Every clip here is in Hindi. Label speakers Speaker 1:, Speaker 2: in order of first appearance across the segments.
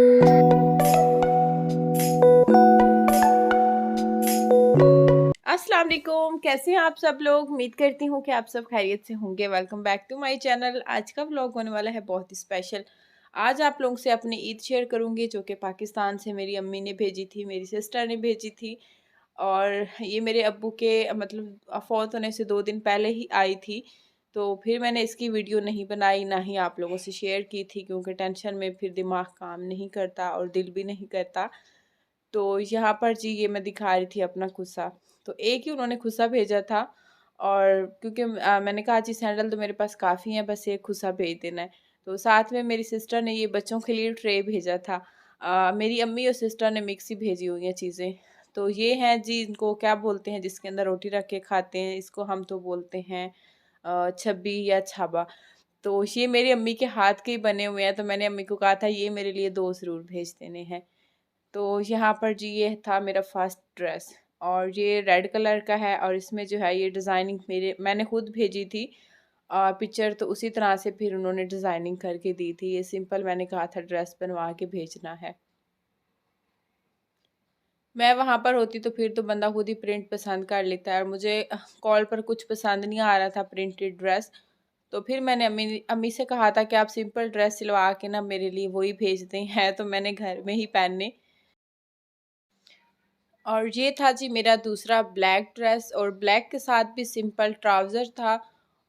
Speaker 1: अस्सलाम वालेकुम, कैसे हैं आप सब लोग। उम्मीद करती हूँ कि आप सब खैरियत से होंगे। Welcome back to my channel. आज का व्लॉग होने वाला है बहुत ही स्पेशल। आज आप लोगों से अपनी ईद शेयर करूँगी जो कि पाकिस्तान से मेरी अम्मी ने भेजी थी, मेरी सिस्टर ने भेजी थी। और ये मेरे अब्बू के मतलब फ़ौत होने से 2 दिन पहले ही आई थी। तो फिर मैंने इसकी वीडियो नहीं बनाई, ना ही आप लोगों से शेयर की थी, क्योंकि टेंशन में फिर दिमाग काम नहीं करता और दिल भी नहीं करता। तो यहाँ पर जी ये मैं दिखा रही थी अपना खुस्सा। तो एक ही उन्होंने खुस्सा भेजा था, और क्योंकि मैंने कहा जी सैंडल तो मेरे पास काफ़ी हैं, बस एक खुस्सा भेज देना है। तो साथ में मेरी सिस्टर ने ये बच्चों के लिए ट्रे भेजा था। मेरी अम्मी और सिस्टर ने मिक्स ही भेजी हुई हैं चीज़ें। तो ये हैं जी, इनको क्या बोलते हैं जिसके अंदर रोटी रख के खाते हैं, इसको हम तो बोलते हैं छब्बी या छाबा। तो ये मेरी अम्मी के हाथ के ही बने हुए हैं, तो मैंने अम्मी को कहा था ये मेरे लिए 2 ज़रूर भेज देने हैं। तो यहाँ पर जी ये था मेरा फर्स्ट ड्रेस, और ये रेड कलर का है, और इसमें जो है ये डिज़ाइनिंग मैंने खुद भेजी थी पिक्चर, तो उसी तरह से फिर उन्होंने डिज़ाइनिंग करके दी थी। ये सिंपल मैंने कहा था ड्रेस बनवा के भेजना है। मैं वहाँ पर होती तो फिर तो बंदा खुद ही प्रिंट पसंद कर लेता है, और मुझे कॉल पर कुछ पसंद नहीं आ रहा था प्रिंटेड ड्रेस। तो फिर मैंने अम्मी अम्मी से कहा था कि आप सिंपल ड्रेस सिलवा के ना मेरे लिए वही भेज दें, हैं तो मैंने घर में ही पहनने। और ये था जी मेरा दूसरा ब्लैक ड्रेस, और ब्लैक के साथ भी सिंपल ट्राउज़र था,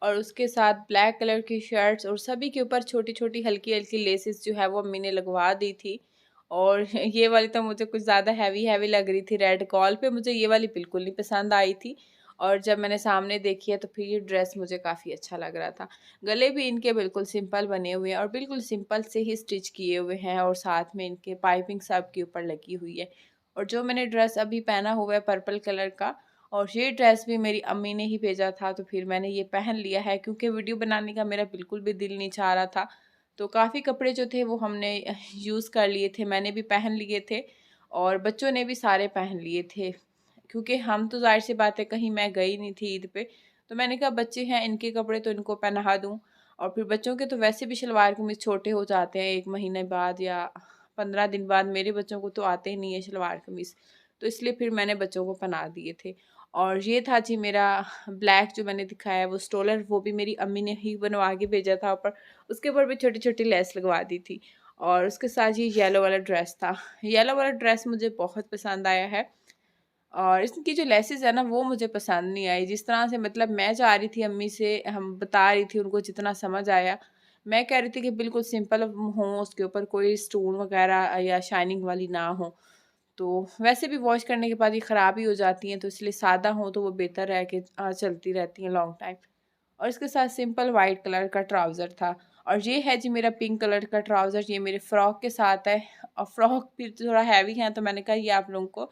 Speaker 1: और उसके साथ ब्लैक कलर की शर्ट्स, और सभी के ऊपर छोटी-छोटी हल्की-हल्की लेसेस जो है वो अम्मी ने लगवा दी थी। और ये वाली तो मुझे कुछ ज़्यादा हैवी लग रही थी रेड, कॉल पे मुझे ये वाली बिल्कुल नहीं पसंद आई थी। और जब मैंने सामने देखी है तो फिर ये ड्रेस मुझे काफ़ी अच्छा लग रहा था। गले भी इनके बिल्कुल सिंपल बने हुए हैं, और बिल्कुल सिंपल से ही स्टिच किए हुए हैं, और साथ में इनके पाइपिंग सब के ऊपर लगी हुई है। और जो मैंने ड्रेस अभी पहना हुआ है पर्पल कलर का, और ये ड्रेस भी मेरी अम्मी ने ही भेजा था, तो फिर मैंने ये पहन लिया है, क्योंकि वीडियो बनाने का मेरा बिल्कुल भी दिल नहीं चाह रहा था। तो काफ़ी कपड़े जो थे वो हमने यूज़ कर लिए थे, मैंने भी पहन लिए थे, और बच्चों ने भी सारे पहन लिए थे। क्योंकि हम तो ज़ाहिर सी बात है कहीं मैं गई नहीं थी ईद पे, तो मैंने कहा बच्चे हैं इनके कपड़े तो इनको पहना दूँ। और फिर बच्चों के तो वैसे भी शलवार कमीज़ छोटे हो जाते हैं 1 महीने बाद या 15 दिन बाद, मेरे बच्चों को तो आते ही नहीं है शलवार कमीज़, तो इसलिए फिर मैंने बच्चों को पहना दिए थे। और ये था जी मेरा ब्लैक जो मैंने दिखाया है वो स्टोलर, वो भी मेरी अम्मी ने ही बनवा के भेजा था ऊपर, उसके ऊपर भी छोटी-छोटी लेस लगवा दी थी। और उसके साथ ये येलो वाला ड्रेस था। येलो वाला ड्रेस मुझे बहुत पसंद आया है, और इसकी जो लेसेस है ना वो मुझे पसंद नहीं आई। जिस तरह से मतलब मैं चाह रही थी अम्मी से, हम बता रही थी उनको जितना समझ आया, मैं कह रही थी कि बिल्कुल सिंपल हो, उसके ऊपर कोई स्टोन वगैरह या शाइनिंग वाली ना हो। तो वैसे भी वॉश करने के बाद ये ख़राब ही हो जाती हैं, तो इसलिए सादा हो तो वो बेहतर है कि चलती रहती हैं लॉन्ग टाइम। और इसके साथ सिंपल वाइट कलर का ट्राउज़र था। और ये है जी मेरा पिंक कलर का ट्राउज़र, ये मेरे फ्रॉक के साथ है। और फ्रॉक भी थोड़ा हैवी है, तो मैंने कहा ये आप लोगों को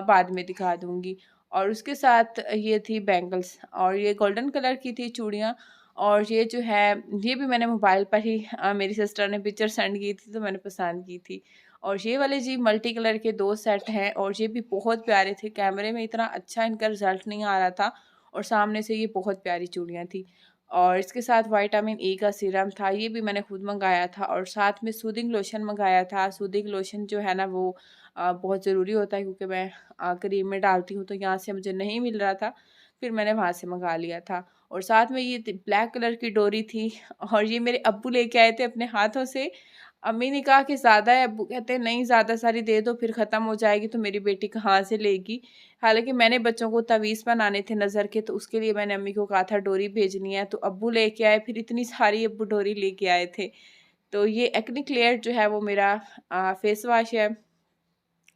Speaker 1: बाद में दिखा दूँगी। और उसके साथ ये थी बैंगल्स, और ये गोल्डन कलर की थी चूड़ियाँ। और ये जो है ये भी मैंने मोबाइल पर ही मेरी सिस्टर ने पिक्चर सेंड की थी तो मैंने पसंद की थी। और ये वाले जी मल्टी कलर के 2 सेट हैं, और ये भी बहुत प्यारे थे। कैमरे में इतना अच्छा इनका रिज़ल्ट नहीं आ रहा था, और सामने से ये बहुत प्यारी चूड़ियाँ थी। और इसके साथ विटामिन ई का सीरम था, ये भी मैंने खुद मँगाया था, और साथ में सूदिंग लोशन मँगाया था। सूदिंग लोशन जो है ना वो बहुत ज़रूरी होता है, क्योंकि मैं क्रीम में डालती हूँ, तो यहाँ से मुझे नहीं मिल रहा था, फिर मैंने वहाँ से मँगा लिया था। और साथ में ये ब्लैक कलर की डोरी थी, और ये मेरे अब्बू लेके आए थे अपने हाथों से। अम्मी ने कहा कि ज़्यादा है, अब्बू कहते हैं नहीं ज़्यादा सारी दे दो फिर ख़त्म हो जाएगी तो मेरी बेटी कहाँ से लेगी। हालाँकि मैंने बच्चों को तवीज़ बनाने थे नज़र के, तो उसके लिए मैंने अम्मी को कहा था डोरी भेजनी है, तो अब्बू लेके आए, फिर इतनी सारी अब्बू डोरी लेके आए थे। तो ये एक्ने क्लियर जो है वो मेरा फेस वॉश है,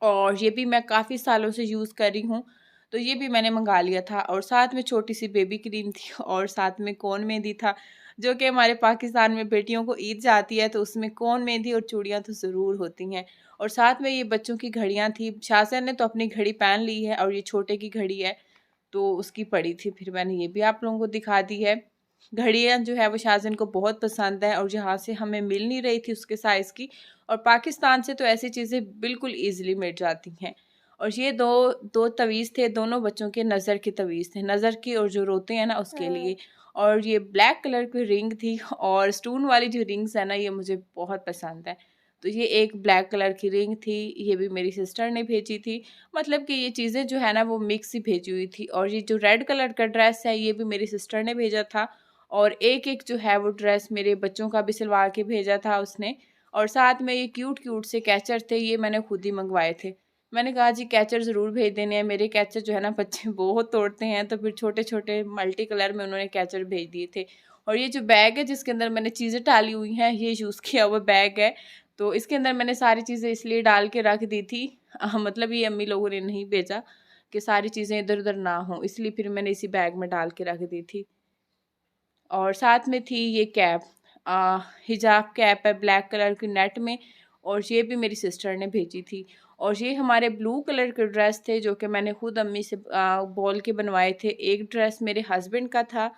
Speaker 1: और ये भी मैं काफ़ी सालों से यूज़ कर रही हूँ, तो ये भी मैंने मँगा लिया था। और साथ में छोटी-सी बेबी क्रीम थी, और साथ में कोन मेहंदी था, जो कि हमारे पाकिस्तान में बेटियों को ईद जाती है, तो उसमें कोन मेहंदी और चूड़ियाँ तो ज़रूर होती हैं। और साथ में ये बच्चों की घड़ियाँ थी, शाज़न ने तो अपनी घड़ी पहन ली है, और ये छोटे की घड़ी है, तो उसकी पड़ी थी, फिर मैंने ये भी आप लोगों को दिखा दी है। घड़ियाँ जो है वो शाज़न को बहुत पसंद है, और जहाँ से हमें मिल नहीं रही थी उसके साइज़ की, और पाकिस्तान से तो ऐसी चीज़ें बिल्कुल ईज़िली मिल जाती हैं। और ये 2 तवीज़ थे, दोनों बच्चों के नज़र के तवीज़ थे, नज़र की और जो रोते हैं ना उसके लिए। और ये ब्लैक कलर की रिंग थी, और स्टोन वाली जो रिंग्स है ना ये मुझे बहुत पसंद है। तो ये एक ब्लैक कलर की रिंग थी, ये भी मेरी सिस्टर ने भेजी थी। मतलब कि ये चीज़ें जो है ना वो मिक्स ही भेजी हुई थी। और ये जो रेड कलर का ड्रेस है ये भी मेरी सिस्टर ने भेजा था। और एक-एक जो है वो ड्रेस मेरे बच्चों का भी सिलवा के भेजा था उसने। और साथ में ये क्यूट-क्यूट से कैचर थे, ये मैंने खुद ही मँगवाए थे। मैंने कहा जी कैचर ज़रूर भेज देने हैं, मेरे कैचर जो है ना बच्चे बहुत तोड़ते हैं, तो फिर छोटे-छोटे मल्टी कलर में उन्होंने कैचर भेज दिए थे। और ये जो बैग है जिसके अंदर मैंने चीज़ें डाली हुई हैं, ये यूज़ किया हुआ बैग है। तो इसके अंदर मैंने सारी चीज़ें इसलिए डाल के रख दी थी मतलब ये अम्मी लोगों ने नहीं भेजा कि सारी चीज़ें इधर-उधर ना हों, इसलिए फिर मैंने इसी बैग में डाल के रख दी थी। और साथ में थी ये कैप, हिजाब कैप है ब्लैक कलर की नेट में, और ये भी मेरी सिस्टर ने भेजी थी। और ये हमारे ब्लू कलर के ड्रेस थे जो कि मैंने खुद अम्मी से बोल के बनवाए थे। एक ड्रेस मेरे हस्बैंड का था,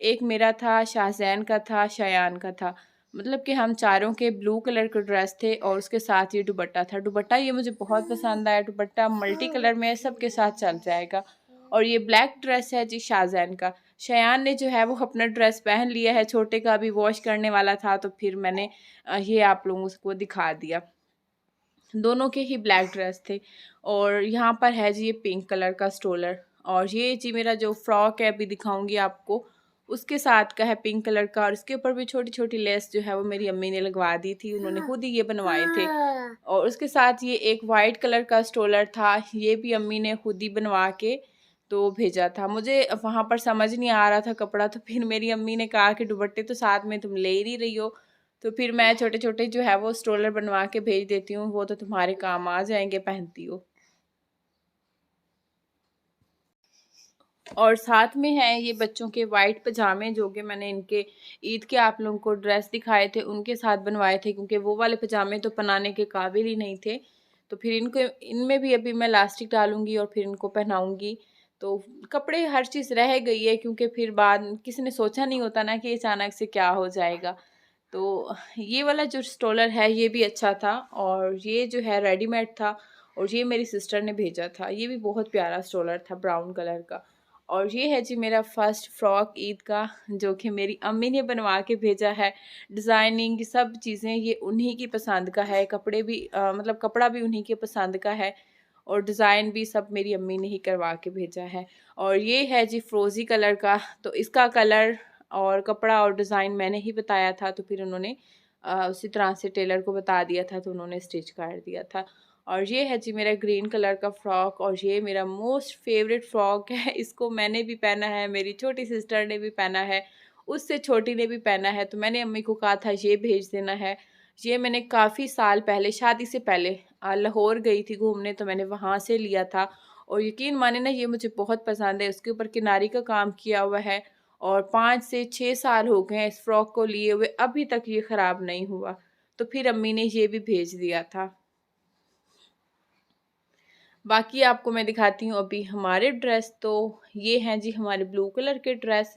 Speaker 1: एक मेरा था, शाहज़ैन का था, शयान का था। मतलब कि हम चारों के ब्लू कलर के ड्रेस थे और उसके साथ ये दुपट्टा था। दुपट्टा ये मुझे बहुत पसंद आया, दुपट्टा मल्टी कलर में है, सबके साथ चल जाएगा। और ये ब्लैक ड्रेस है जी शाहज़ैन का। शयान ने जो है वो अपना ड्रेस पहन लिया है, छोटे का अभी वॉश करने वाला था, तो फिर मैंने ये आप लोगों को दिखा दिया। दोनों के ही ब्लैक ड्रेस थे। और यहाँ पर है जी ये पिंक कलर का स्टोलर। और ये जी मेरा जो फ्रॉक है अभी दिखाऊंगी आपको, उसके साथ का है पिंक कलर का। और इसके ऊपर भी छोटी छोटी लेस जो है वो मेरी अम्मी ने लगवा दी थी, उन्होंने खुद ही ये बनवाए थे। और उसके साथ ये एक वाइट कलर का स्टोलर था, ये भी अम्मी ने खुद ही बनवा के तो भेजा था। मुझे वहाँ पर समझ नहीं आ रहा था कपड़ा, तो फिर मेरी अम्मी ने कहा कि दुपट्टे तो साथ में तुम ले ही नहीं रही हो, तो फिर मैं छोटे-छोटे जो है वो स्टोलर बनवा के भेज देती हूँ, वो तो तुम्हारे काम आ जाएँगे, पहनती हो। और साथ में है ये बच्चों के वाइट पजामे, जो कि मैंने इनके ईद के आप लोगों को ड्रेस दिखाए थे, उनके साथ बनवाए थे, क्योंकि वो वाले पजामे तो पहनाने के काबिल ही नहीं थे। तो फिर इनको इनमें भी अभी मैं इलास्टिक डालूँगी और फिर इनको पहनाऊँगी। तो कपड़े हर चीज़ रह गई है, क्योंकि फिर बाद किसी ने सोचा नहीं होता ना कि अचानक से क्या हो जाएगा। तो ये वाला जो स्टोलर है ये भी अच्छा था, और ये जो है रेडीमेड था, और ये मेरी सिस्टर ने भेजा था। ये भी बहुत प्यारा स्टोलर था ब्राउन कलर का। और ये है जी मेरा फर्स्ट फ्रॉक ईद का, जो कि मेरी अम्मी ने बनवा के भेजा है। डिज़ाइनिंग सब चीज़ें ये उन्हीं की पसंद का है, कपड़े भी मतलब कपड़ा भी उन्हीं के पसंद का है, और डिज़ाइन भी सब मेरी अम्मी ने ही करवा के भेजा है। और ये है जी फ़िरोज़ी कलर का, तो इसका कलर और कपड़ा और डिज़ाइन मैंने ही बताया था, तो फिर उन्होंने उसी तरह से टेलर को बता दिया था, तो उन्होंने स्टिच कर दिया था। और ये है जी मेरा ग्रीन कलर का फ्रॉक, और ये मेरा मोस्ट फेवरेट फ्रॉक है। इसको मैंने भी पहना है, मेरी छोटी सिस्टर ने भी पहना है, उससे छोटी ने भी पहना है। तो मैंने अम्मी को कहा था ये भेज देना है। ये मैंने काफ़ी साल पहले, शादी से पहले लाहौर गई थी घूमने, तो मैंने वहाँ से लिया था। और यकीन माने ना ये मुझे बहुत पसंद है। उसके ऊपर किनारी का काम किया हुआ है, और 5 से 6 साल हो गए हैं इस फ्रॉक को लिए हुए, अभी तक ये ख़राब नहीं हुआ। तो फिर अम्मी ने ये भी भेज दिया था। बाकी आपको मैं दिखाती हूँ अभी हमारे ड्रेस। तो ये हैं जी हमारे ब्लू कलर के ड्रेस,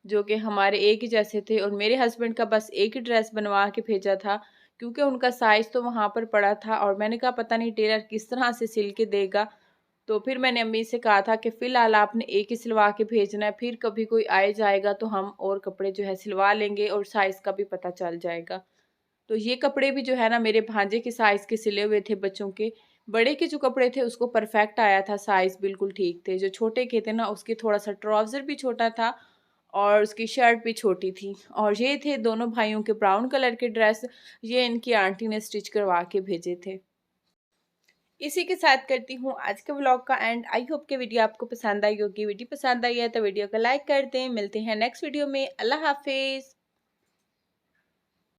Speaker 1: जो कि हमारे एक ही जैसे थे, और मेरे हस्बैंड का बस एक ही ड्रेस बनवा के भेजा था, क्योंकि उनका साइज़ तो वहाँ पर पड़ा था, और मैंने कहा पता नहीं टेलर किस तरह से सिल के देगा। तो फिर मैंने अम्मी से कहा था कि फ़िलहाल आपने एक ही सिलवा के भेजना है, फिर कभी कोई आए जाएगा तो हम और कपड़े जो है सिलवा लेंगे, और साइज़ का भी पता चल जाएगा। तो ये कपड़े भी जो है ना मेरे भांजे के साइज़ के सिले हुए थे बच्चों के। बड़े के जो कपड़े थे उसको परफेक्ट आया था, साइज़ बिल्कुल ठीक थे। जो छोटे के थे ना उसके थोड़ा-सा ट्राउज़र भी छोटा था, और उसकी शर्ट भी छोटी थी। और ये थे दोनों भाइयों के ब्राउन कलर के ड्रेस, ये इनकी आंटी ने स्टिच करवा के भेजे थे। इसी के साथ करती हूँ आज के व्लॉग का एंड। आई होप कि वीडियो आपको पसंद आई होगी। वीडियो पसंद आई है तो वीडियो को लाइक कर दें। मिलते हैं नेक्स्ट वीडियो में। अल्लाह हाफ़िज़।